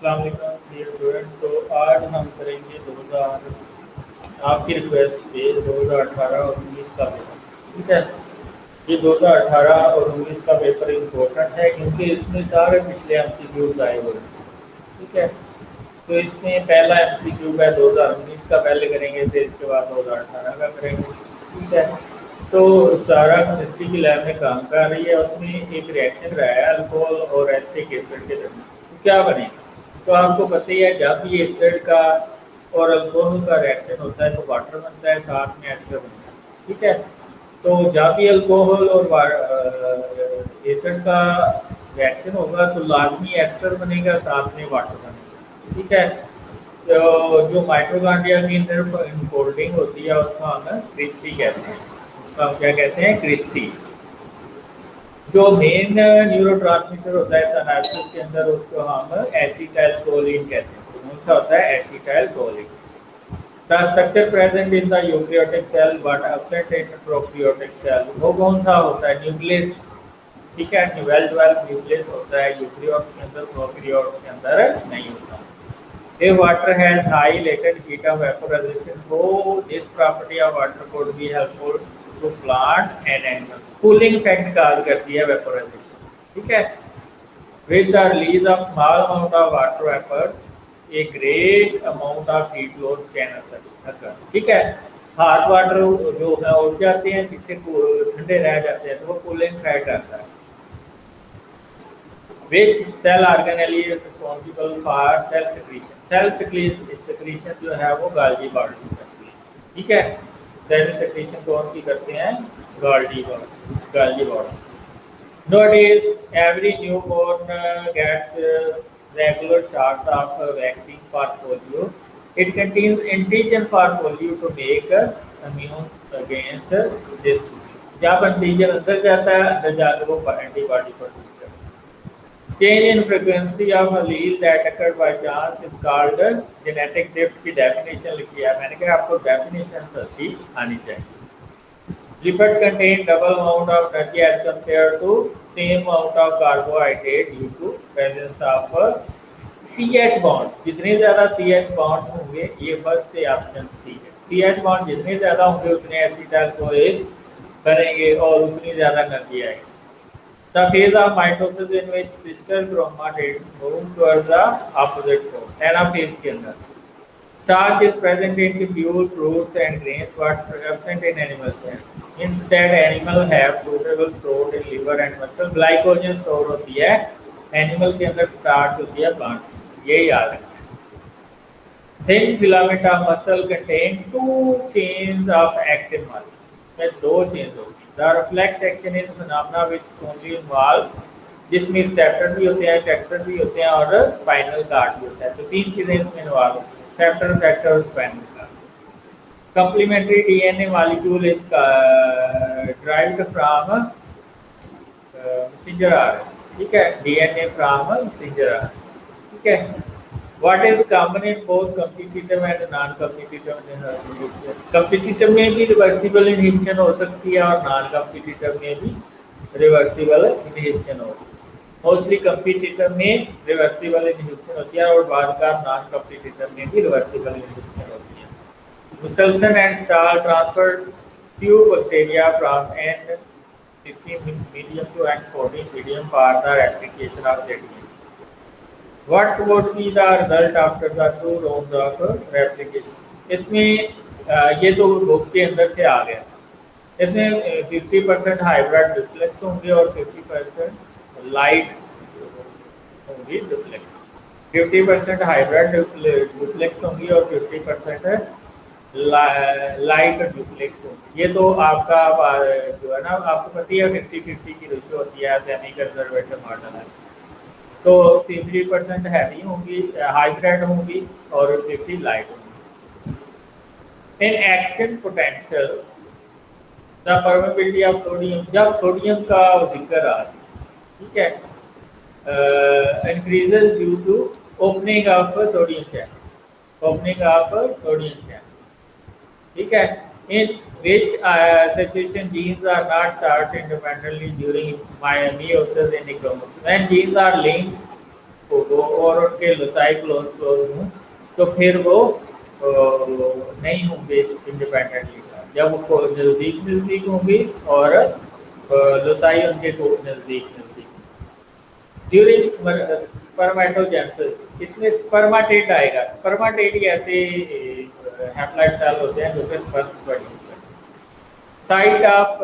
अस्सलाम वालेकुम dear student. तो आज हम करेंगे 2000 आपकी रिक्वेस्ट पे 2018 और 19 का पेपर। ठीक है, ये 2018 और 19 का पेपर इम्पोर्टेंट है क्योंकि इसमें सारे पिछले एमसीक्यूज आए हुए हैं। ठीक है, तो इसमें पहला एमसीक्यू है 2019 का पहले करेंगे, फिर इसके बाद 2018 का करेंगे। ठीक है, तो सारा केमिस्ट्री की लैब में काम कर रही है, उसमें एक रिएक्शन रहा है अल्कोहल और एसिटिक एसिड के दरमियान। तो क्या बनेगा? तो आपको पता ही है, जब भी एसिड का और अल्कोहल का रिएक्शन होता है तो वाटर बनता है, साथ में एस्टर बनता है। ठीक है, तो जब भी अल्कोहल और एसिड का रिएक्शन होगा तो लाजमी एस्टर बनेगा, साथ में वाटर बनेगा। ठीक है, तो जो माइटोकॉन्ड्रिया की इनफोल्डिंग होती है उसको हम क्रिस्टी कहते हैं। उसका हम क्या कहते हैं? क्रिस्टी। जो मेन न्यूरोट्रांसमीटर होता है सिनैप्सेस के अंदर, उसको हम एसिटाइलकोलिन कहते हैं। तो कौन सा होता है? Acetylcholine. The structure present in the eukaryotic cell but absent in prokaryotic cell. वो कौन सा होता है? न्यूक्लियस। ठीक है, वेल डेवलप्ड न्यूक्लियस होता है यूकैरियोट्स के अंदर, प्रोकैरियोट्स के अंदर नहीं होता। If water has high latent heat of vaporization, so this property of water could be helpful to plant and animal. Cooling effect cause करती है vaporization. ठीक है, with the release of small amount of water vapors, a great amount of heat loss can occur. ठीक है, hot water जो है उड़ जाते हैं, पीछे ठंडे रह जाते हैं, तो वो cooling effect आता है। Which cell organelle is responsible for cell secretion? Cell secretion जो है वो Golgi body करती है। ठीक है, सेल secretion कौन सी करते हैं? Golgi body। Nowadays, every newborn gets regular shots of vaccine for polio. It contains antigen for polio to make immune against this. जब एंटीजन अंदर जाता है, अंदर जाकर वो एंटीबॉडी प्रोड्यूस करता है। Change in frequency of allele that occurred by chance is called genetic drift की definition लिखी है। मैंने कहा आपको definition अच्छी आनी चाहिए। Lipid contain double amount of energy as compared to same amount of carbohydrate due to presence of CH bond। जितने ज़्यादा CH bond होंगे, ये फर्स्ट ऑप्शन सी है। CH bond जितने ज़्यादा होंगे उतने एसिटाइल कोएल बनेंगे और उतनी ज़्यादा एनर्जी आएगी। The phase of mitosis in which sister chromatids move towards the opposite pole, anaphase के अंदर। Starch is present in tubule, fruits and grains, but absent in animal cells. Instead, animal have suitable stored in liver and muscle. Glycogen store होती है animal के अंदर, starch होती है plants के अंदर। ये याद रखना है। Thin filament of muscle contain two chains of actin molecule। में दो chains होती है। The reflex action is phenomena which only involve, जिसमें रिसेप्टर भी होते हैं, फैक्टर भी होते हैं और स्पाइनल कार्ड भी होता है। तो तीन चीजें इसमें इन्वॉल्व होती हैं, रिसेप्टर, फैक्टर और spinal cord. Complementary DNA molecule is derived from messenger R. ठीक है, डीएनए फ्रॉम मैसेंजर आर। ठीक है, What is common in both competitive and non-competitive inhibition? Competitive में भी रिवर्सिबल इनहिबिशन हो सकती है और नॉन कम्पिटिटिव में भी रिवर्सिबल इनहिबिशन हो सकती है। मोस्टली कम्पिटिटिव में रिवर्सिबल इनहिबिशन होती है और बाद का नॉन कम्पिटिटिव में भी रिवर्सिबल इनहिबिशन होती है। Mucilation and Stahl transferred few bacteria from N50 medium to N14 medium for the replication of the DNA. What would be the result after the two rounds of replication? इसमें ये तो book के अंदर से आ गया। इसमें 50% हाइब्रिड डुप्लेक्स होंगे और 50% लाइट होंगी डुप्लेक्स। 50% हाइब्रिड डुप्लेक्स होंगी और 50% लाइट डुप्लेक्स होंगी। ये तो आपका जो है ना, आपको पता ही है 50-50 की रेशियो होती है सेमी कंजर्वेटिव मॉडल है। तो 50% हैवी होंगी, हाइब्रिड होंगी और 50 लाइट होंगी। In action potential the permeability of sodium, जब सोडियम का जिक्र आ रहा है, ठीक है, increases due to opening of sodium channel, opening of sodium channel. ठीक है, in which association genes are not sought independently during meiosis in the chromosome. When genes are linked हो और उनके लोसाई क्लोज क्लोज हों, तो फिर वो नहीं होंगे इंडिपेंडेंटली। जब वो नज़दीक नज़दीक होंगी और लोसाई उनके को नज़दीक नज़दीक। ड्यूरिंग स्पर्मेटोजेनेसिस इसमें स्पर्माटेट आएगा। स्पर्माटेट ही ऐसे हैप्लॉइड सेल होते हैं जो कि स्पर्म प्रोड्यूस करते हैं। साइट ऑफ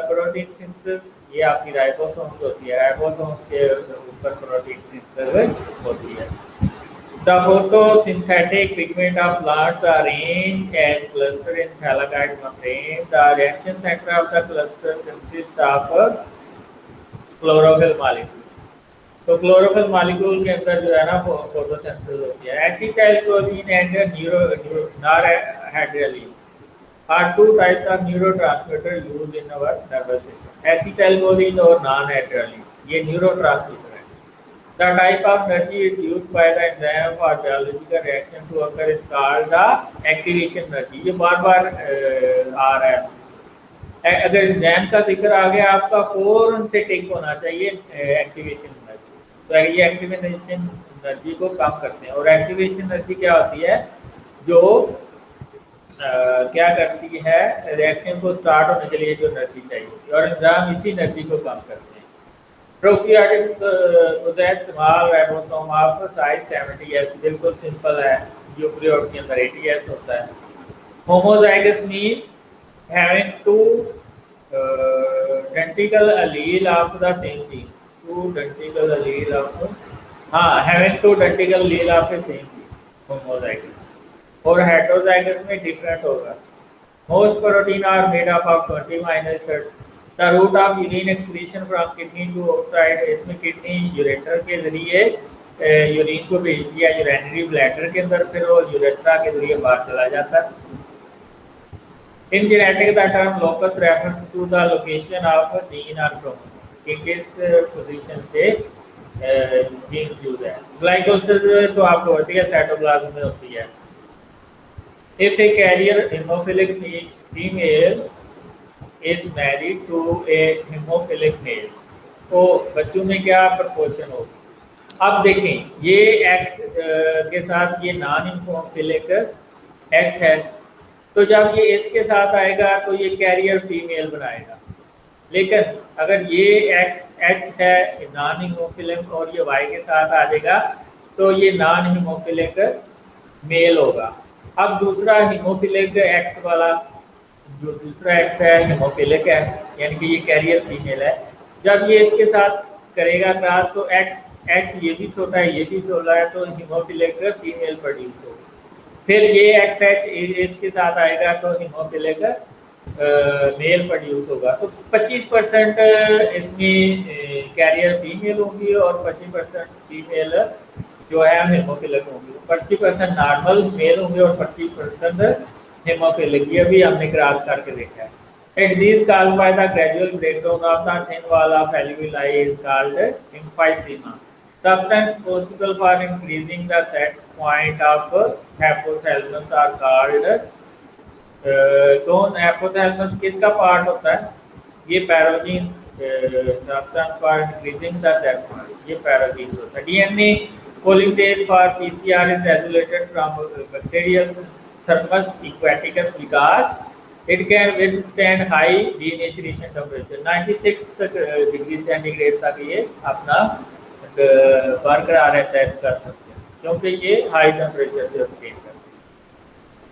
प्रोटीन सिंथेसिस, ये आपकी राइबोसोम होती है। राइबोसोम के ऊपर प्रोटीन सिंथेसिस होती है। The photosynthetic pigment of plants are arranged as cluster in thalloid membrane. The reaction center of the cluster consists of chlorophyll molecule. तो क्लोरोफिल मॉलिक्यूल के अंदर जो है ना फोटोसिंथेसिस होती है। Acetylcholine and noradrenaline are two types of neurotransmitter used in our nervous system. Acetylcholine और non-adrenaline ये neurotransmitter है। The type of energy induced by the enzyme or biological reaction to occur is called the activation energy। ये बार-बार आ रहा है। अगर enzyme का जिक्र आ गया आपका फौरन से टिक होना चाहिए एक्टिवेशन एनर्जी। तो ये एक्टिवेशन एनर्जी को कम करते हैं। और एक्टिवेशन एनर्जी क्या होती है? जो क्या करती है, रिएक्शन को स्टार्ट होने के लिए जो एनर्जी चाहिए और एंजाइम इसी एनर्जी को कम करते हैं। Prokaryotic possess small ribosome of size 70s, बिल्कुल सिंपल है। यूकेरियोट के अंदर 80s होता है। Homozygous mean having two identical allele of the same gene. Two identical allele of having two identical allele of the same gene homozygous. और heterozygous में different होगा। Most protein are made up of 20 the route of urine excretion from kidney to outside. इसमें kidney ureter के जरिए urine को भेज दिया urinary bladder के अंदर, फिर वो यूरेथ्रा के जरिए बाहर चला जाता है। In genetic the term locus refers to the location of gene और क्रोमोसोम कि किस पोजीशन पे जीन मौजूद है। ग्लाइकोलाइसिस तो आपको होती है, साइटोप्लाज्म में होती है। If a carrier hemophilic female is married to a hemophilic male, तो बच्चों में क्या प्रपोर्शन होगी? अब देखें, ये X के साथ ये नॉन हेमोफिलिक X है, तो जब ये S के साथ आएगा तो ये कैरियर फीमेल बनाएगा। लेकिन अगर ये H है नॉन हेमोफिलिक और ये Y के साथ आ जाएगा तो ये नॉन हेमोफिलिक मेल होगा। अब दूसरा हीमोफिलिक एक्स वाला, जो दूसरा एक्स है हीमोफिलिक है, यानी कि ये कैरियर फीमेल है। जब ये इसके साथ करेगा क्रॉस तो एक्स ये भी छोटा है ये भी छोटा है, तो हीमोफिलिक फीमेल प्रोड्यूस होगा। फिर ये एक्स एच इसके साथ आएगा तो हीमोफिलिक मेल प्रोड्यूस होगा। तो 25% इसमें कैरियर फीमेल होंगी और 25% फीमेल जो है हेमोफिलिक होंगे। 25% नॉर्मल मेल होंगे और 25% हेमोफिलिक। ये भी हमने क्रॉस करके देखा है। A disease caused by the gradual breakdown of the thin wall of alveoli is called emphysema. Substance responsible for increasing the set point of hypothalamus are called कौन? hypothalamus किसका पार्ट होता है? ये पैरोजीन्स। substance for increasing the set point, ये पैरोजीन्स होता है। DNA polymerase for PCR is isolated from bacterial Thermus aquaticus because it can withstand high denaturation temperature। 96 degree centigrade तक ये अपना बरकरार रहता है इसका स्ट्रक्चर, क्योंकि ये हाई टेम्परेचर से ऑपरेट करता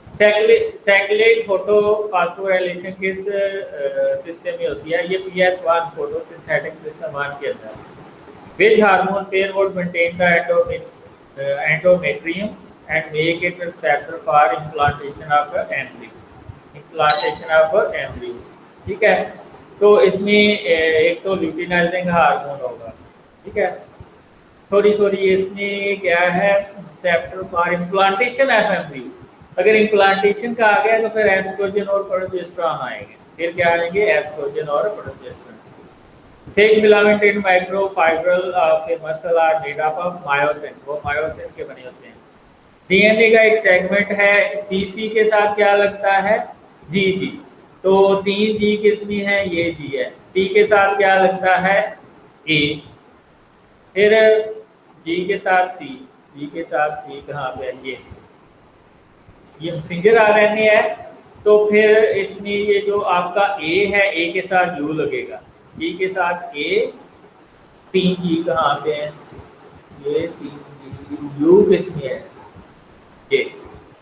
है। सैटेलाइट फोटोफॉस्फोराइलेशन किस सिस्टम में होती है? ये PS1 फोटोसिंथेटिक सिस्टम 1 के अंदर। Which hormone pair would maintain the endometrium and make it receptor for implantation of embryo? Implantation of embryo, ठीक है। तो इसमें एक तो ल्यूटिनाइजिंग हार्मोन होगा, ठीक है। थोड़ी इसमें क्या है? Receptor for implantation of embryo. अगर इम्प्लांटेशन का आ गया तो फिर एस्ट्रोजन और प्रोजेस्टेरोन आएंगे। फिर क्या आएंगे? एस्ट्रोजन और progesterone. Thick filamented microfibril of a muscle are made up of myosin, वो myosin के बने होते हैं। डीएनए का एक सेगमेंट है, सीसी के साथ क्या लगता है? जी। तो 3 जी किसमें है? ये जी है। टी के साथ क्या लगता है? ए। फिर जी के साथ सी, जी के साथ सी कहाँ पे है, ये मैसेंजर आरएनए है। तो फिर इसमें ये जो आपका ए है, ए के साथ यू लगेगा, जी के साथ ए, 3 जी कहाँ पे है, ये 3 जी, यू किसमें है, ये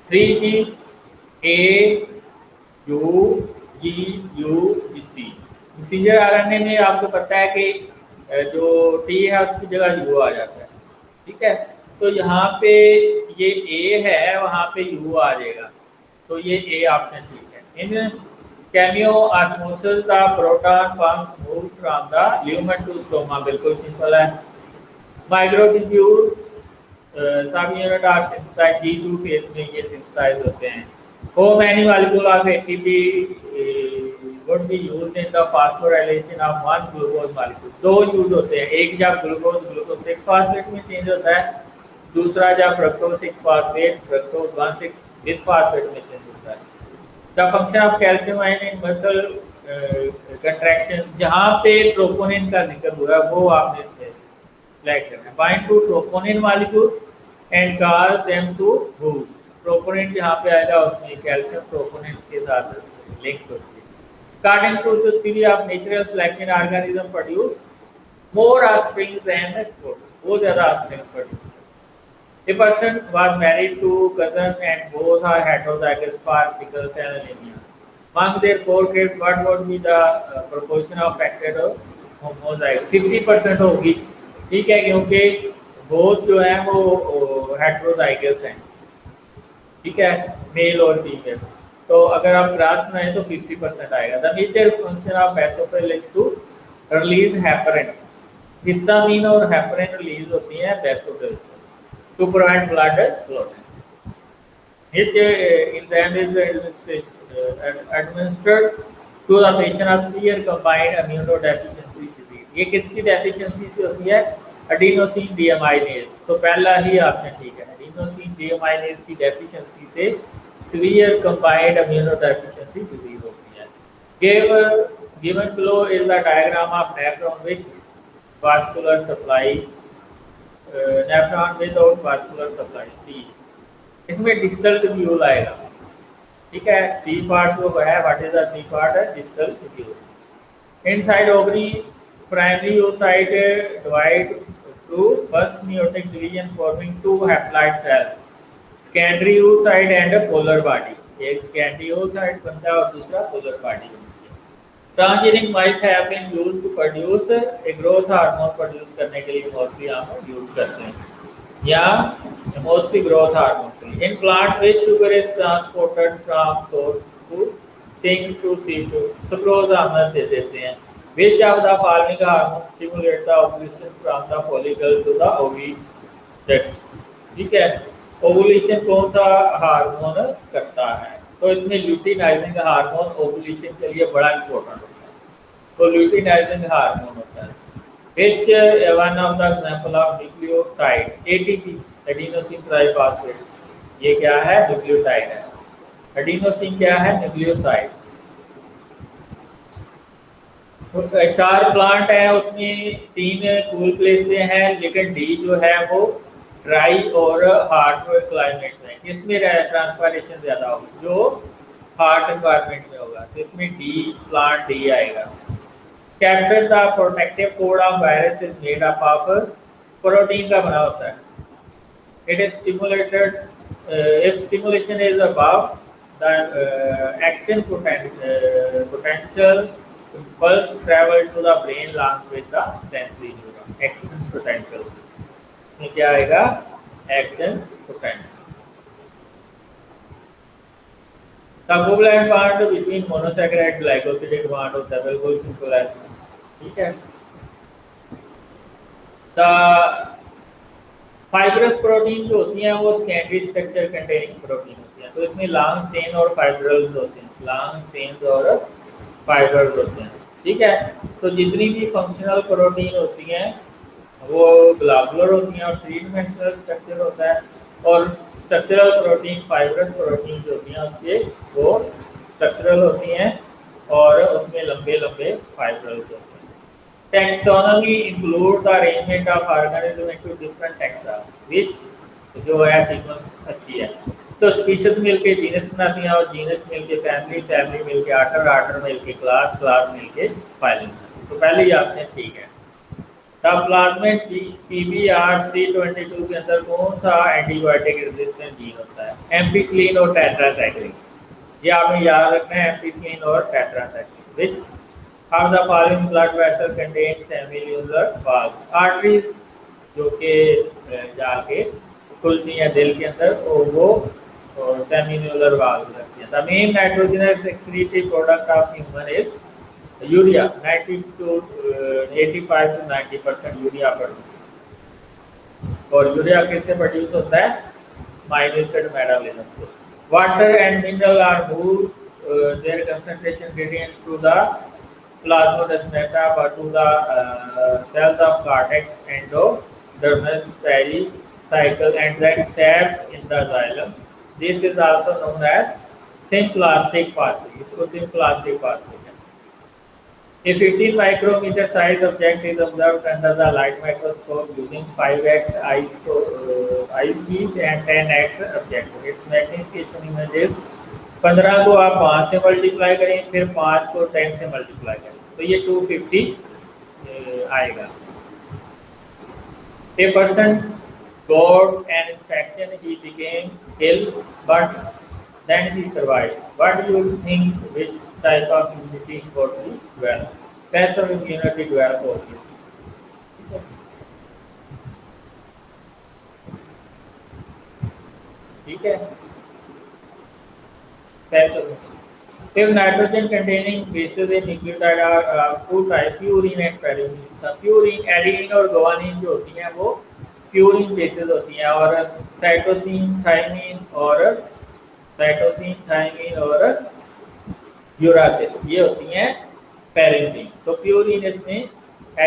3 G, A U G, U G C. Messenger RNA में आपको पता है कि जो टी है उसकी जगह यू आ जाता है, ठीक है। तो यहाँ पे ये ए है, वहाँ पे यू आ जाएगा, तो ये ए ऑप्शन ठीक है। In chemiosmosis the proton pumps move from the lumen to stroma, बिल्कुल सिंपल है। Microtubules subunit are synthesize, G2 phase में ये सिंथेसाइज होते हैं। How many molecule of ATP would be used in the phosphorylation of one glucose molecule? 2 use होते हैं, एक जब ग्लूकोज 6 फास्फेट में चेंज होता है, दूसरा जब फ्रक्टोज 6 फास्फेट फ्रक्टोज 1,6 बिस फास्फेट में चेंज होता है। The function of calcium ion in muscle contraction, जहाँ पे ट्रोपोनिन का जिक्र हुआ है वो आपने इसमें सिलेक्ट करना है। Bind to troponin molecule and cause them to move, troponin यहाँ पे आएगा, उसमें कैल्शियम ट्रोपोनिन के साथ लिंक होती है। According to the theory of natural selection, organism produce more offspring than support, बहुत ज़्यादा offspring produce. A person was married to cousin and both are heterozygous for sickle cell anemia. Among their 4 kids, what would be the proportion of affected homozygous? 50% होगी, ठीक है, क्योंकि both जो है वो heterozygous हैं, ठीक है, मेल और फीमेल। तो अगर आप क्रॉस बनाए तो 50% आएगा। The nature function of basophil is to release heparin, histamine और हेपरिन रिलीज होती हैं basophil to prevent blood clotting. Each enzyme is administered to the patient of severe combined immunodeficiency disease. ये किसकी डेफिशिएंसी से होती है? Adenosine deaminase. तो पहला ही ऑप्शन ठीक है, एडिनोसिन डीएमाइनेज की डेफिशिएंसी से सीवियर कंबाइंड इम्यूनोडेफिशिएंसी डिजीज होती है। Given below is the diagram of nephron which vascular supply nephron without vascular supply, C. इसमें डिस्टल ट्यूब्यूल आएगा, ठीक है, सी पार्ट जो है, what is the C part है, distal tubule. Inside ovary primary oocyte divide through first meiotic division forming 2 haploid cell, secondary oocyte and polar body। एक secondary oocyte बनता है और दूसरा polar body बनती है। Transgenic mice have been used to produce a growth hormone, produce करने के लिए मोस्टली हम यूज करते हैं, या मोस्टली ग्रोथ हार्मोन के लिए। In plant which sugar is transported from source to sink to सी2, सुक्रोज हम दे देते हैं। Which of the following hormone stimulate the ovulation from the follicle to the oviduct, ठीक है, ओवुलेशन कौन सा हार्मोन करता है? तो इसमें ल्यूटिनाइजिंग हार्मोन ओवुलेशन के लिए बड़ा इंपॉर्टेंट होता है, तो ल्यूटिनाइजिंग हार्मोन होता है। Which one of the example of nucleotide, ATP, adenosine triphosphate, ये क्या है? न्यूक्लियोटाइड है। एडिनोसिन क्या है? न्यूक्लियोसाइड। 4 प्लांट हैं, उसमें 3 कूल प्लेस पे हैं, लेकिन डी जो है वो ड्राई और हार्ड क्लाइमेट में। इसमें ट्रांसपायरेशन ज़्यादा होगी, जो हार्ड एनवायरनमेंट में होगा, तो इसमें डी, प्लांट डी आएगा। Capsid the protective code of virus is made up of protein का बना होता है। It is stimulated if stimulation is above the action potential impulse travel to the brain along with the sensory neuron, action potential में क्या आएगा? Action potential. The covalent bond between monosaccharide glycosidic bond होता है, बिल्कुल simple ऐसा, ठीक है। The fibrous protein जो होती हैं वो सेकेंडरी स्ट्रक्चर कंटेनिंग प्रोटीन होती हैं, तो इसमें लॉन्ग स्टेन और फाइब्रल्स होते हैं, लॉन्ग स्टेन्स और फाइबर्स होते हैं, ठीक है। तो जितनी भी फंक्शनल प्रोटीन होती हैं वो ग्लोबुलर होती हैं और 3 डायमेंशनल स्ट्रक्चर होता है, और स्ट्रक्चरल प्रोटीन, फाइब्रस प्रोटीन जो होती हैं उसके वो स्ट्रक्चरल होती हैं और उसमें लंबे लंबे फाइब्रल्स होते हैं। Taxonomy include the arrangement of organism into different taxa, which जो है सीक्वेंस अच्छी है। तो स्पीशीज मिलके जीनस बनाती हैं और जीनस मिलके फैमिली, फैमिली मिलके आर्डर, आर्डर मिलके क्लास, क्लास मिलके फाइलम। तो पहले ही ऑप्शन ठीक है। तब प्लाज्मिड PBR 322 के अंदर कौन सा एंटीबायोटिक रेजिस्टेंट जीन होता है? एम्पिसिलिन और टेट्रासाइक्लिन। ये आपने याद रखना है, एम्पिसिलिन और tetracycline. Which of the following blood vessel contains semilunar valves? Arteries जो के जाके खुलती हैं दिल के अंदर, और वो semilunar valves रखती हैं। The main nitrogenous excreted product of human is urea. 85 to 90% urea produce. और यूरिया किससे प्रोड्यूस होता है? माइनोएसिड मेटाबॉलिज्म से। Water and mineral are move their concentration gradient through the plasmodesmata but to the cells of cortex, endodermis, pericycle, and then trapped in the xylem. This is also known as symplastic pathway. इसको symplastic pathway है। A 15 micrometer size object is observed under the light microscope using 5x eyepiece and 10x objective. Its magnification images 15 को आप 5 से multiply करें, फिर 5 को 10 से multiply करें, तो ये 250 आएगा। A person got an infection, he became ill, but then he survived. What do you think, which type of immunity got to develop? Passive immunity develop obviously. ठीक है, passive. If nitrogen containing bases in nucleotide are two type, purine and purine. The purine, adenine और guanine जो होती हैं वो purine bases होती हैं, और cytosine, thymine और uracil ये होती हैं purine। तो purine इसमें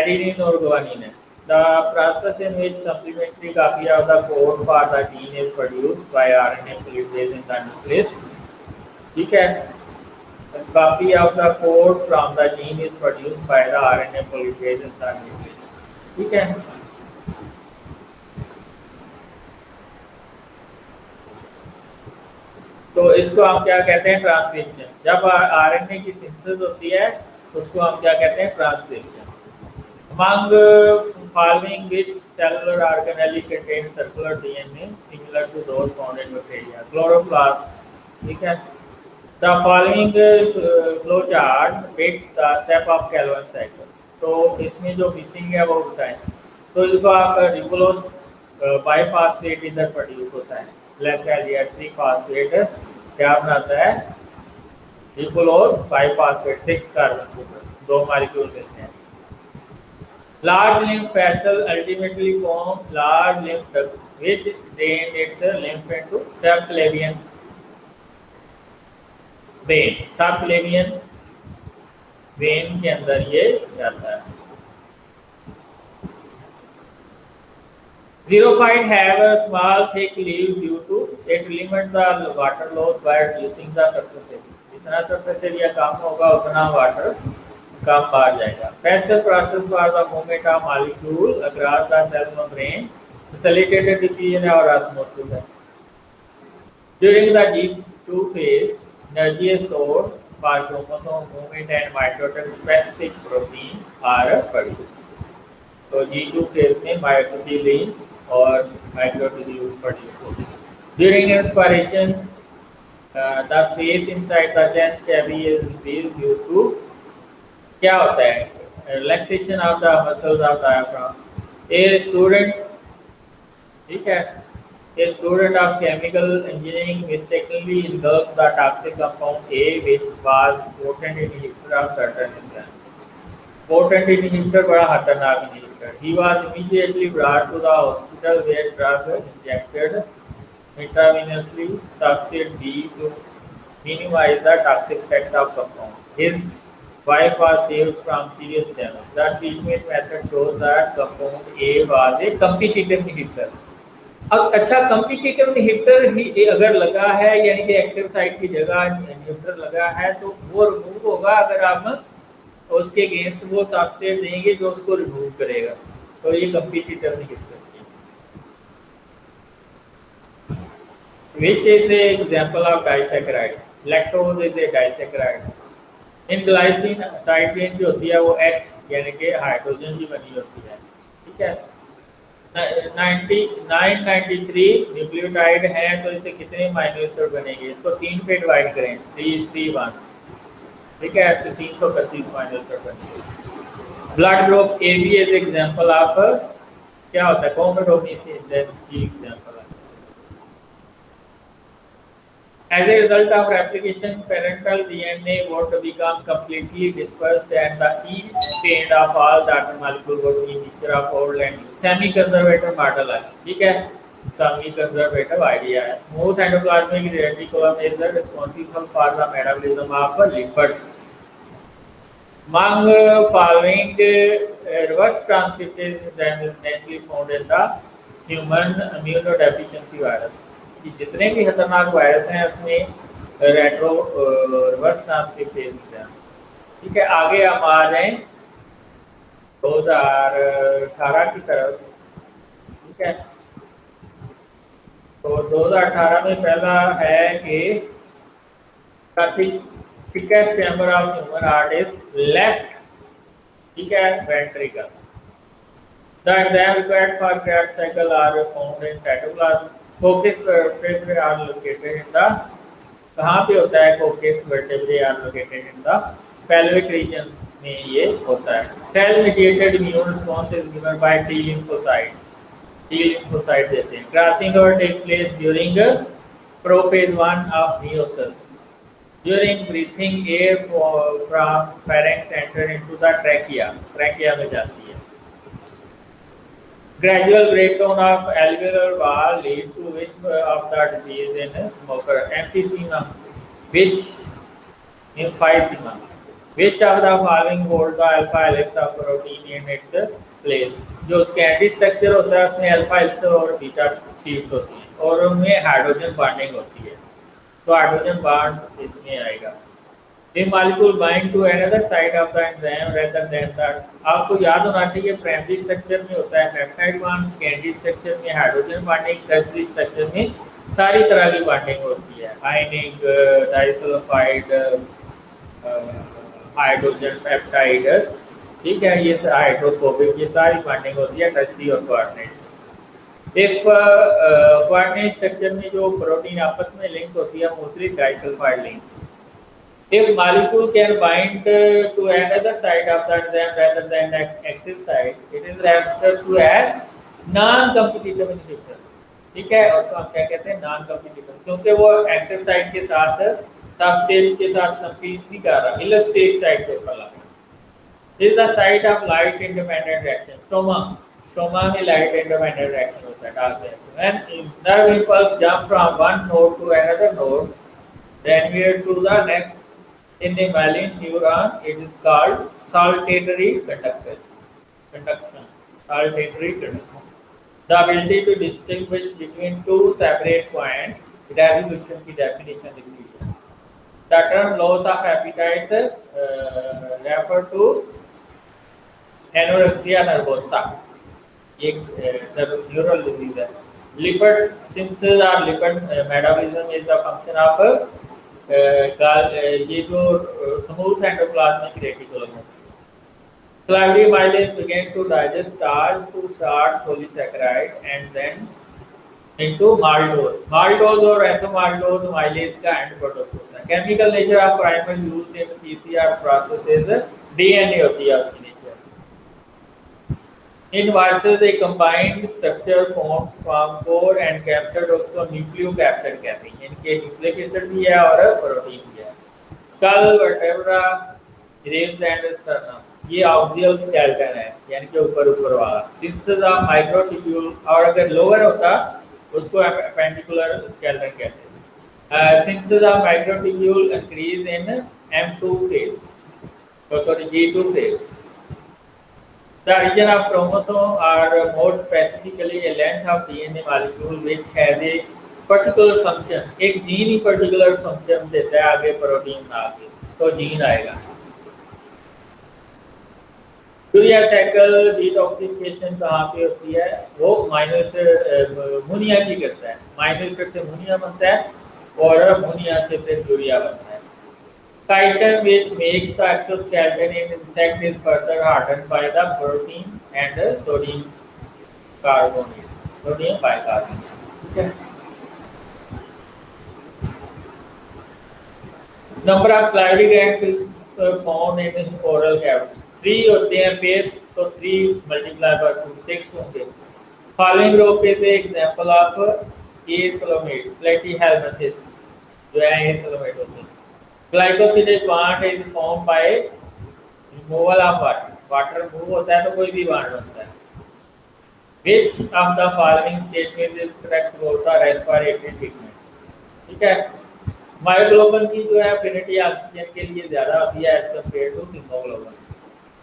adenine और guanine है। The process in which complementary copy of the code for the gene is produced by RNA polymerase in the nucleus। ठीक है, a copy of the code from the gene is produced by the RNA polymerase in the nucleus। ठीक है, तो इसको हम क्या कहते हैं? ट्रांसक्रिप्शन। जब आरएनए की सिंथेसिस होती है उसको हम क्या कहते हैं? Transcription. Among following which cellular organelle contain circular DNA similar to those found in bacteria? Chloroplast। ठीक है, The following flow chart with the step of Calvin cycle। तो इसमें जो मिसिंग है वो बताएं। तो इसको आप रिबोलोज बाईफॉस्फेट इधर प्रोड्यूस होता है, लेफ्ट एलियर 3 फॉस्फेट क्या बनाता है? रिबोलोज बाईफॉस्फेट 6 कार्बन सुपर, 2 मॉलिक्यूल मिलते हैं। Large lymph vessel ultimately form large lymph duct which drain its lymph into subclavian when. Subclavian vein के अंदर ये जाता है। Xerophyte have a small thick leaf due to it limit the water loss by reducing the surface area। जितना surface area कम होगा उतना water कम बाहर जाएगा। Passive process for the movement of molecule across the cell membrane, facilitated diffusion or osmosis है। During the G2 phase, energy is stored for chromosome movement and mitotic specific protein are produced। तो G2 phase में mitotilene और microtubule produce होते हैं। During inspiration, the space inside the chest cavity is increased due to क्या होता है? Relaxation of the muscles of diaphragm। A student, ठीक है, a student of chemical engineering mistakenly engulfed the toxic compound A, which was potent inhibitor of certain enzymes। Potent inhibitor बड़ा खतरनाक inhibitor। He was immediately brought to the hospital where drug injected intravenously substitute B to minimize the toxic effect of compound। His wife was saved from serious damage। The treatment method shows that compound A was a competitive inhibitor। अब अच्छा, competitive inhibitor ही अगर लगा है, यानी कि active site की जगह inhibitor लगा है, तो वो रिमूव होगा अगर आप उसके अगेंस्ट वो सब्सट्रेट देंगे जो उसको रिमूव करेगा, तो ये कंपटीटर नहीं करती। Which is the example of disaccharide? Lactose is a disaccharide. In glycine side chain जो होती है वो X यानी कि हाइड्रोजन की बनी होती है, ठीक है। 993 न्यूक्लियोटाइड हैं, तो इससे कितने अमीनो एसिड बनेंगे? इसको 3 पे डिवाइड करें, 3 3 1, ठीक है, तो 331 अमीनो एसिड बनेंगे। Blood group A B is example of क्या होता है? कोमोडोमिसिस की एग्जांपल है। As a result of replication, parental DNA would become completely dispersed and the each strand of all daughter molecule would be mixture of old and new. Semi-conservative model है, ठीक है, semi-conservative idea है। Smooth endoplasmic reticulum is responsible for the metabolism of lipids. Among following reverse transcriptase enzyme is naturally found in the human immunodeficiency virus. कि जितने भी खतरनाक virus हैं उसमें रेट्रो रिवर्स ट्रांसक्रिप्टेज एंजाइम, ठीक है। आगे हम आ जाएं 2018 की तरफ, ठीक है। तो 2018 में पहला है कि thickest chamber of human heart is left, ठीक है, ventricle. The enzyme required for Krebs cycle are found in cytoplasm. Coccyx vertebrae are located in the, कहाँ पे होता है? Coccyx vertebrae are located in the pelvic region में ये होता है। Cell mediated immune response is given by T lymphocyte, T lymphocyte देते हैं। Crossing over take place during prophase 1 of meiosis. During breathing air from pharynx enter into the trachea, trachea में जाती है। Gradual breakdown of alveolar wall lead to which of the disease in smoker? Emphysema. Which emphysema? Which of the following hold the alpha helix of protein in its place? जो Scandi structure होता है उसमें alpha helix और beta sheets होती हैं और उनमें hydrogen bonding होती है, तो हाइड्रोजन बॉन्ड इसमें आएगा। A molecule bind to another side of the enzyme rather than that. आपको याद होना चाहिए प्राइमरी स्ट्रक्चर में होता है पेप्टाइड बॉन्ड, सेकेंडरी स्ट्रक्चर में हाइड्रोजन बॉन्डिंग, टर्शियरी स्ट्रक्चर में सारी तरह की बॉन्डिंग होती है, आयनिक, डाइसल्फाइड, हाइड्रोजन पेप्टाइड, ठीक है, ये हाइड्रोफोबिक, ये सारी बॉन्डिंग होती है टर्शियरी और क्वार्टनेट। एक क्वार्टनेट स्ट्रक्चर में जो प्रोटीन आपस में लिंक होती है mostly disulphide link. If molecule can bind to another side of the enzyme rather than the active side, it is referred to as non-competitive inhibitor, ठीक है। उसको हम क्या कहते हैं? non-competitive, क्योंकि वो एक्टिव साइड के साथ सबस्ट्रेट के साथ compete नहीं कर रहा, इलेस्टेट साइड के ऊपर लगा। This is the site of light independent reaction. Stroma में light independent reaction होता है, dark reaction. When nerve impulse jump from one node to another node, then we to the next. In the mammalian neuron, it is called saltatory conduction. Saltatory conduction. The ability to distinguish between two separate points. It has a question की definition लिखी है. The term loss of appetite refer to anorexia nervosa. एक neural disease है. Lipid synthesis or lipid metabolism is the function of ये जो smooth endoplasmic reticulum है। Clavity amylase began to digest starch to start polysaccharide and then into maltose. Maltose और isomaltose amylase का and product होता है। Chemical nature of primer used in PCR processes DNA होती है उसकी nature. In viruses a combined structure formed from core and capsid, उसको nucleocapsid कहते हैं। इनके न्यूक्लिक एसिड भी है और प्रोटीन भी है। Skull, vertebra, ribs and sternum, ये ऑक्सियल स्केलेटन है, यानी कि ऊपर वाला। सिंथेसिस ऑफ माइक्रोट्यूब्यूल, और अगर लोअर होता उसको एपेंडिकुलर स्केलेटन कहते हैं। Synthesis of microtubule increase in M2 phase, G2 phase. The region of chromosome are more specifically a length of DNA molecule which has a particular function. एक gene ही particular function देता है आगे protein ना आगे, तो gene आएगा। Urea cycle detoxification कहाँ पे होती है? वो माइनस मोनिया की करता है। माइनस से मोनिया बनता है और मोनिया से फिर यूरिया बनता है। Chitin which makes the exoskeleton in insect is further hardened by the protein and sodium carbonate, sodium bicarbonate. ठीक है। Number of salivary gland found in oral cavity 3 होते हैं पेयर्स, तो 3 मल्टीप्लाई बाय 2 6 होंगे। फॉलोइंग रो पे थे एग्जांपल ऑफ ए सलोमेट प्लेटीहेल्मिंथेस, जो है ए सलोमेट होते हैं। Glycosidic bond is form by removal of water, water remove होता है तो कोई भी बॉन्ड बनता है। Which of the following statement is correct for the respiratory treatment? ठीक है। मायोग्लोबिन की जो है एफिनिटी ऑक्सीजन के लिए ज्यादा होती है as compare to haemoglobin.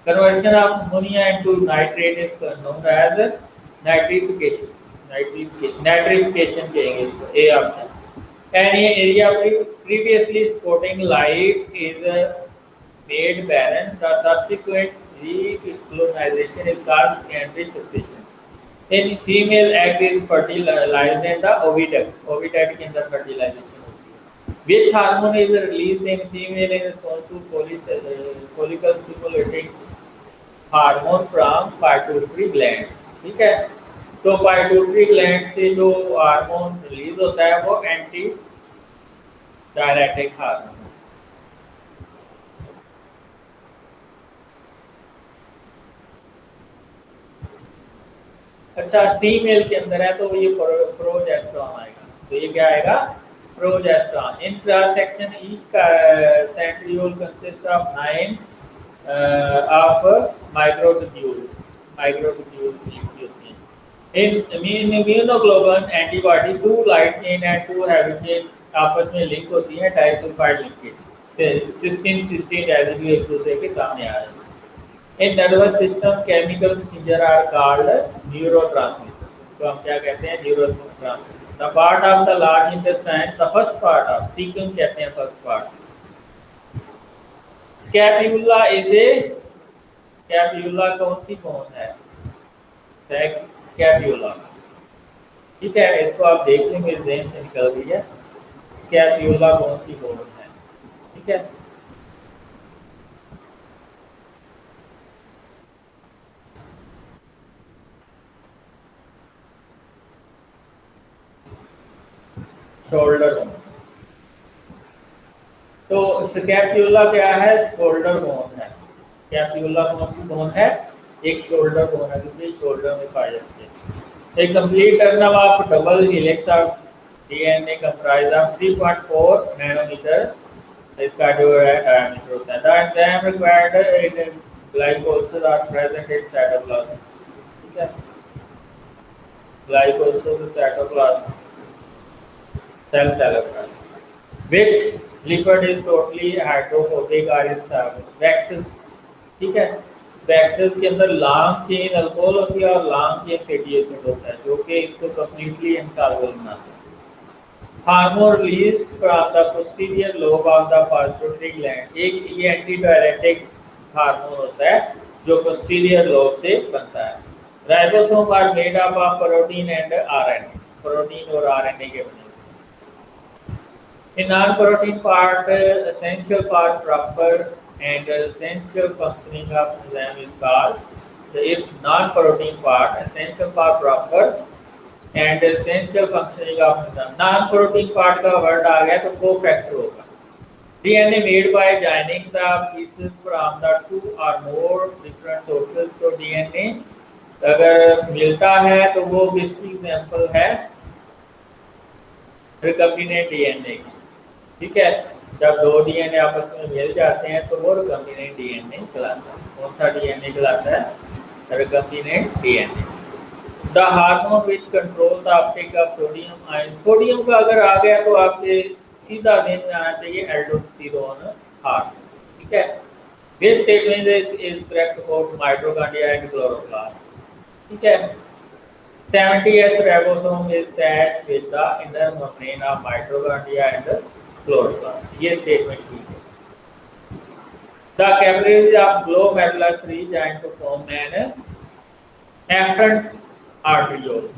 Conversion of ammonia into nitrate is known as nitrification, nitrification कहेंगे इसको। A option. Any area previously supporting life is made barren. The subsequent recolonization is called secondary succession. In female egg is fertilized in the oviduct. Oviduct के अंदर fertilization होती है। Which hormone is released in female in response to follicle stimulating hormone from pituitary gland? ठीक है। तो पाइट्यूटरी gland से जो hormone release होता है वो एंटी डायरेटिक हार्मोन। अच्छा, फीमेल के अंदर है तो ये प्रोजेस्टेरॉन आएगा। तो ये क्या आएगा? प्रोजेस्टेरॉन। इन क्रॉस सेक्शन ईच का centriole consist of 9 of microtubules. Microtubules होती हैं। In immunoglobulin antibody 2 light chain and 2 heavy chain आपस में लिंक होती है डाइसल्फाइड लिंकेज से। सिस्टीन रेसिड्यू एक दूसरे के सामने आ जाते हैं। इन nervous system chemical messenger R called neurotransmitter. तो हम क्या कहते हैं? Neurotransmitter. The part of the large intestine, the first part of sequence कहते हैं first part. Scapula is a, scapula कौन सी बोन है? स्कैप्यूला। ठीक है, इसको आप देख लें, मेरे ज़हन से निकल गई है। स्कैप्यूला कौन सी बोन है? ठीक है। Shoulder bone. तो स्कैप्यूला क्या है? शोल्डर बोन है। स्कैप्यूला कौन सी बोन है? एक शोल्डर बोन है, क्योंकि शोल्डर में पाई जाती है। A complete kernel of double helix of DNA comprised of 3.4 nanometer इसका जो है diameter होता है। The enzyme required in glycolysis are present in cytoplasm। ठीक है, glycolysis cytoplasm, cell which lipid is totally hydrophobic or insoluble। Waxes, ठीक है, waxes के अंदर लॉन्ग चेन अल्कोहल होती है और लॉन्ग चेन फैटी एसिड होता है, जो कि इसको कंप्लीटली इनसॉल्युबल बनाता है। Hormone release from the posterior lobe of the pituitary gland. एक ये एंटी डायरेटिक हार्मोन होता है जो पोस्टीरियर लोब से बनता है। Ribosome are made up of protein and RNA. Protein और आरएनए के बने होते हैं। Non protein part essential for proper and essential functioning of enzyme is called the non-protein part, essential for proper and essential functioning of enzyme। non-protein part का word आ गया तो cofactor होगा। DNA made by joining the pieces from the 2 or more different sources। तो DNA अगर मिलता है तो वो किसकी एग्जांपल है? रिकम्बिनेंट डीएनए की। ठीक है, जब 2 डीएनए आपस में मिल जाते हैं तो वो रिकम्बिनेंट डीएनए कहलाता है। कौन सा डीएनए कहलाता है? Recombinant DNA. The hormone which control the Uptake of sodium ion. Sodium का अगर आ गया तो आपके सीधा मेन में आना चाहिए एल्डोस्टेरोन हार्मोन। ठीक है, this statement is correct about mitochondria and chloroplast. ठीक है। 70s ribosome is attached with the inner membrane of mitochondria and chloroplast। ये स्टेटमेंट ठीक है। The capillaries of glomerulus join to form an afferent arteriole.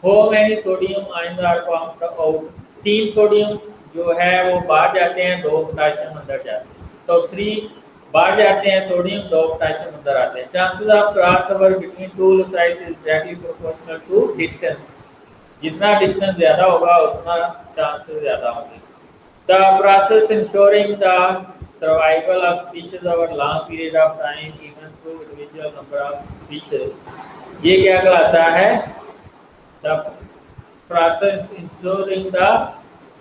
How many sodium ions are pumped out? 3 sodium जो है वो बाहर जाते हैं, 2 potassium अंदर जाते हैं। तो 3 बाहर जाते हैं सोडियम, 2 पोटाशियम अंदर आते हैं। Chances of crossover between two loci is directly proportional to distance. जितना डिस्टेंस ज़्यादा होगा उतना चांसेस ज़्यादा होंगे। The process ensuring the survival of species over long period of time, even through individual number of species, ये क्या कहलाता है? The process ensuring the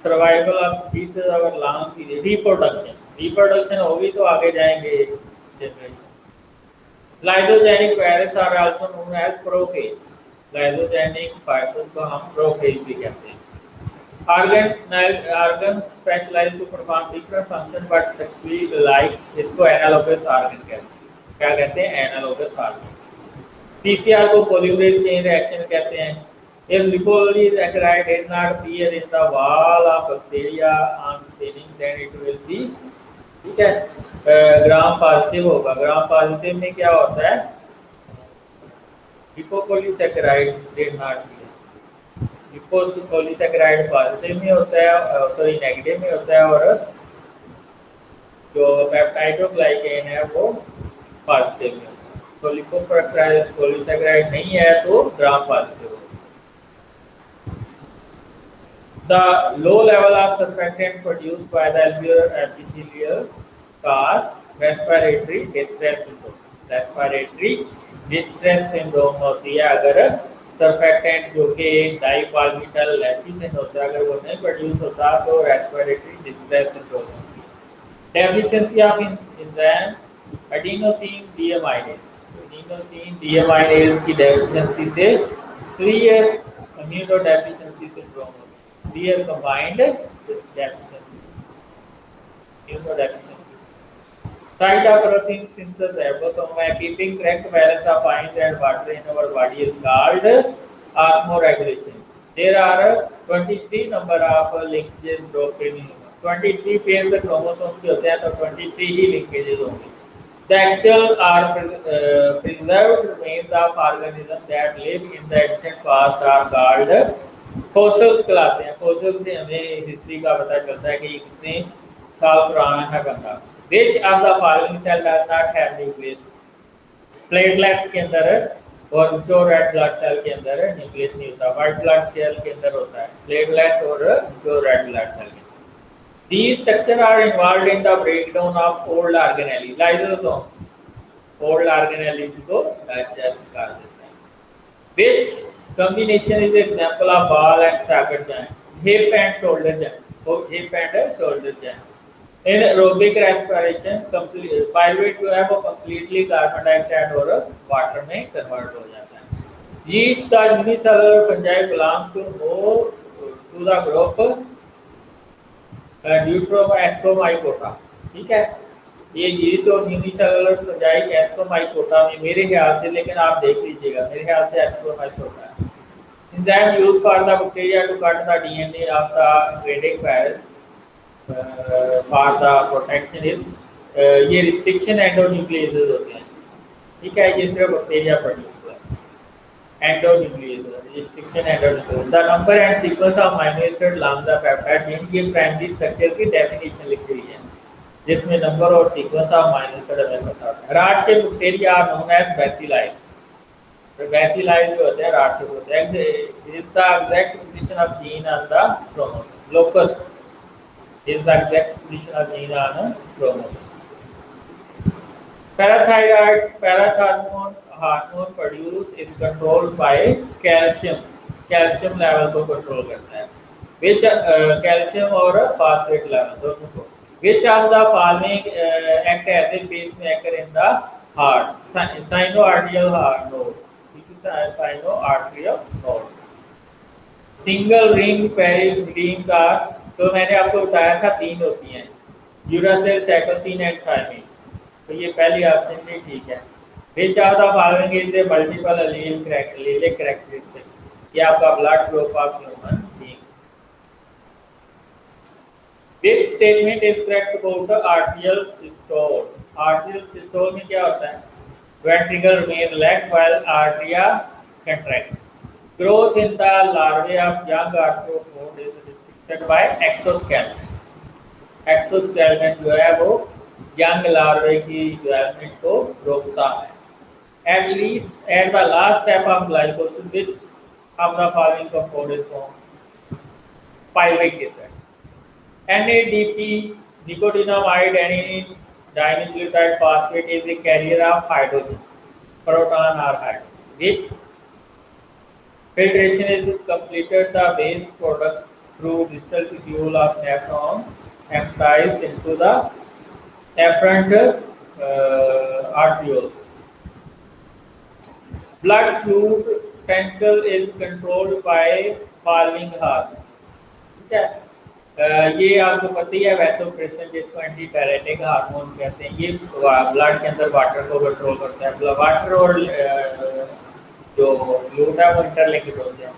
survival of species over long period, reproduction होगी तो आगे जाएंगे generation. Lysogenic viruses are also known as prophase. Lysogenic viruses को हम prophase भी कहते हैं। Organ specialized to perform different function but structurally like, इसको analogous organ कहते हैं। क्या कहते हैं? Analogous organ। PCR को polymerase chain reaction कहते हैं। If lipopolysaccharide did not appear in the wall of bacteria on staining, then it will be, ठीक है, ग्राम पॉजिटिव होगा। ग्राम पॉजिटिव में क्या होता है? लिपोपोलीसैकेराइड डिड नॉट अपीयर। लिपोपोलीसैकेराइड पॉजिटिव में होता है, सॉरी नेगेटिव में होता है, और जो पेप्टाइडोग्लाइकेन है वो पॉजिटिव में होता है। तो लिपोपोलीसैकेराइड नहीं है तो ग्राम पॉजिटिव होगा। The low level of surfactant produced by the alveolar epithelials cause respiratory distress syndrome. Respiratory distress syndrome होती है अगर surfactant जो कि डाइपाल्मिटल लेसिथिन होता है, अगर वो नहीं प्रोड्यूस होता तो respiratory distress syndrome होती है। Deficiency of enzyme adenosine deaminase. Adenosine deaminase की deficiency से severe immunodeficiency syndrome होती है। Severe combined deficiency, immunodeficiency. Cytokeratin synthesis ribosome by keeping correct balance of ions and water in our body is called osmoregulation. There are 23 number of linkages broken in 23 pairs of chromosomes के होते हैं, तो 23 ही linkages होंगे। The actual or preserved remains of organisms that live in the ancient past are called fossils कहलाते हैं। Fossil से हमें history का पता चलता है कि कितने साल पुराना है बंदा। Which of the following cell does not have nucleus? Platelets के अंदर और जो रेड ब्लड सेल के अंदर न्यूक्लियस नहीं होता, व्हाइट ब्लड सेल के अंदर होता है प्लेटलेट्स और जो रेड ब्लड सेल के। These structures are involved in the breakdown of old organelles, lysosomes. Old organelles को digest कर देते हैं। Which combination is example of ball and socket joint? Hip and shoulder joint. Hip and shoulder joint. In aerobic respiration, pyruvate जो है वो completely carbon dioxide और water में convert हो जाता है। Yeast का unicellular fungi belong to the group Deuteroascomycota। ठीक है, ये yeast और unicellular fungi Ascomycota में मेरे ख्याल से, लेकिन आप देख लीजिएगा, मेरे ख्याल से Ascomycota है। Enzyme used for the bacteria to cut the DNA of the invading virus for the protection is ये restriction endonucleases होते हैं। ठीक है, ये सिर्फ बैक्टीरिया प्रोड्यूस करता है। endonucleases, restriction endonucleases, the number and sequence of amino acid along the peptide chain, ये प्राइमरी स्ट्रक्चर की डेफिनेशन लिखी हुई है जिसमें नंबर और सीक्वेंस ऑफ अमीनो एसिड हमें पता होता है। Rod shape bacteria are known as bacilli. Bacilli जो होते हैं रॉड शेप होते हैं। Is the exact position of gene on the chromosome. Locus is the exact position of gene on chromosome. Parathyroid hormone produce is controlled by calcium. Calcium level को control करता है। Which calcium और phosphate level दोनों को। Which of the following act as a pacemaker in the heart? Sinoatrial node. Sinoatrial node. Single ring pyrimidine का तो मैंने आपको बताया था 3 होती हैं, यूरासिल, साइटोसिन एंड थायमिन। तो ये पहली ऑप्शन भी ठीक है। Which of the following is a multiple allelic characteristics? ये आपका blood group of human being. Which statement is correct about the arterial systole? Atrial systole में क्या होता है? Ventricle remain relax while atria contract. Growth in the larvae of young arthropod is restricted by exoskeleton. Exoskeleton जो है वो young लार्वे की development को रोकता है। At least at the last step of glycolysis, which of the following compound is formed? Pyruvic acid. NADP, nicotinamide dinucleotide phosphate is a carrier of hydrogen, proton or hydrogen, which filtration is completed the waste product through distal tubule of nephron empties into the afferent arterioles. Blood fluid potential is controlled by following hormone. ठीक है, ये आपको पता ही है vasopressin जिसको anti diuretic hormone कहते हैं। ये ब्लड के अंदर वाटर को कंट्रोल करता है। वाटर और जो फ्लूइड है वो इंटरलिंक्ड होते हैं।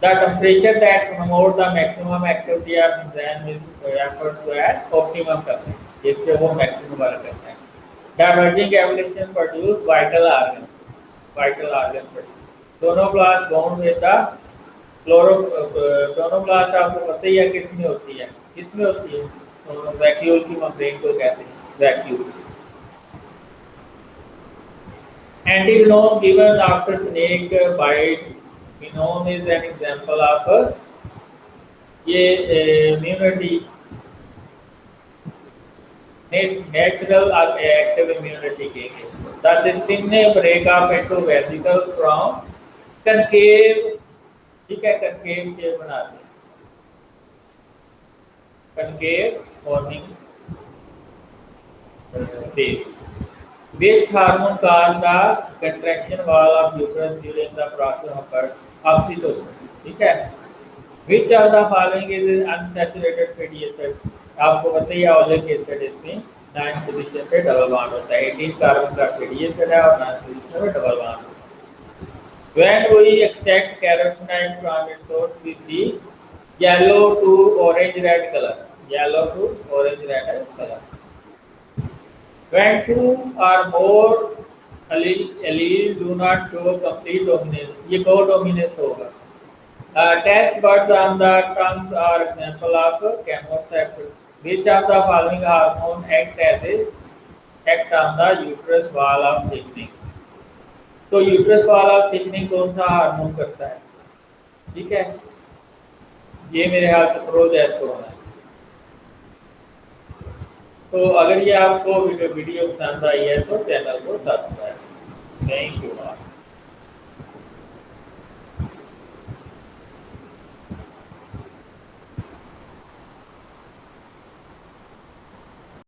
The temperature that promote the maximum activity of enzyme is referred to as optimum temperature, जिस पे वो मैक्सिमम वर्क करता है। Diverging evolution produce vital organ, vital organ produce. Tonoplast bound with the tonoplast आपको पता ही है किस में होती है, किस में होती है? तो वैक्यूल की मेम्ब्रेन को कहते हैं, vacuole. Antivenom given after snake bite, venom is an example of ये immunity, natural or active immunity के केस में। The system ने break up into vesicle from concave, ठीक है, concave shape बना दी, concave forming base, which hormone cause the contraction wall of uterus during the process of birth? Oxytocin, ठीक है। Which of the following is unsaturated fatty acid? आपको पता ही है oleic acid इसमें 9 position पे डबल बॉन्ड होता है। 18 कार्बन का फैटी एसिड है और 9 पोजीशन पे डबल बॉन्ड होता है। When we extract carotenoid from its source, we see yellow to orange red color, yellow to orange red color. When two or more allele do not show complete dominance, ये co-dominance होगा। Test buds on the tongues are example of chemoreceptor. Which of the following hormone act on the uterus wall of thickening? तो uterus wall of thickening कौन सा hormone करता है? ठीक है, ये मेरे ख्याल से प्रोजेस्टेरोन है। तो अगर ये आपको वीडियो पसंद आई है तो चैनल को सब्सक्राइब। Thank you.